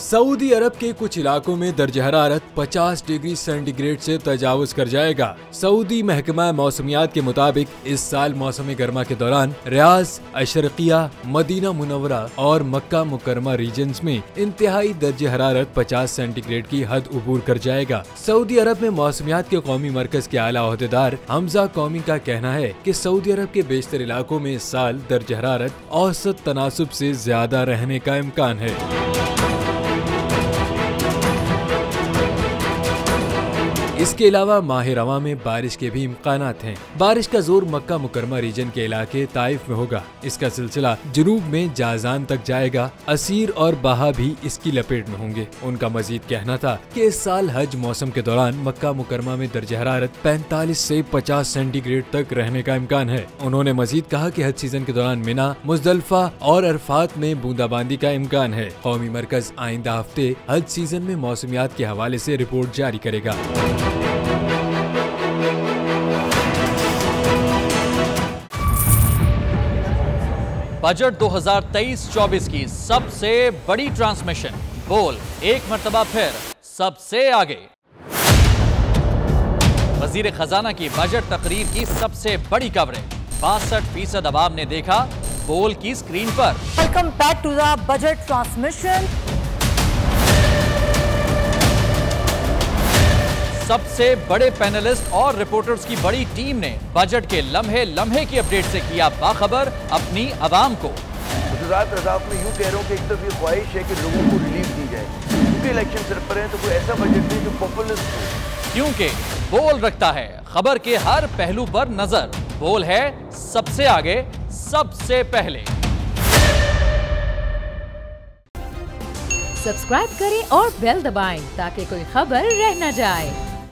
Saudi अरब के कुछ इलाकों में दर्ज हरारत 50 डिग्री सेंटीग्रेड से तजावुज कर जाएगा। सऊदी महकमा मौसमियात के मुताबिक इस साल मौसम गर्मा के दौरान रियाज, अशरकिया, मदीना मुनव्वरा और मक्का मुकरमा रीजन्स में इंतहाई दर्ज हरारत 50 सेंटीग्रेड की हद उबूर कर जाएगा। सऊदी अरब में मौसमियात के कौमी मरकज के आला ओहदेदार हमजा कौमी का कहना है कि सऊदी अरब के बेशतर इलाकों में इस साल दर्ज हरारत औसत तनासुब से ज्यादा रहने का इम्कान है। इसके अलावा माह रवा में बारिश के भी इम्कानात हैं। बारिश का जोर मक्का मुकरमा रीजन के इलाके ताइफ में होगा। इसका सिलसिला जुनूब में जाजान तक जाएगा। असीर और बाहा भी इसकी लपेट में होंगे। उनका मजीद कहना था कि इस साल हज मौसम के दौरान मक्का मुकरमा में दर्ज हरारत 45 से 50 सेंटीग्रेड तक रहने का इम्कान है। उन्होंने मजीद कहा कि हज सीजन के दौरान मिना, मुजदलफा और अरफात में बूंदाबांदी का इम्कान है। कौमी मरकज आइंदा हफ्ते हज सीजन में मौसमियात के हवाले से रिपोर्ट जारी करेगा। बजट 2023-24 की सबसे बड़ी ट्रांसमिशन बोल एक मर्तबा फिर सबसे आगे। वजीर खजाना की बजट तकरीर की सबसे बड़ी कवरेज 62% अवाम ने देखा बोल की स्क्रीन पर। Welcome back to the budget transmission. सबसे बड़े पैनलिस्ट और रिपोर्टर्स की बड़ी टीम ने बजट के लम्हे लम्हे की अपडेट से किया बाखबर अपनी आवाम को। गुजरात रज़ाक में यूं कह रहा हूं कि एक तरफ ये ख्वाहिश है कि लोगों को रिलीफ दी जाए क्योंकि इलेक्शन सिर पर है, तो कोई ऐसा बजट दे जो पॉपुलिस्ट हो। क्योंकि बोल रखता है खबर के हर पहलू पर नजर। बोल है सबसे आगे सबसे पहले। सब्सक्राइब करें और बेल दबाएं ताकि कोई खबर रह न जाए।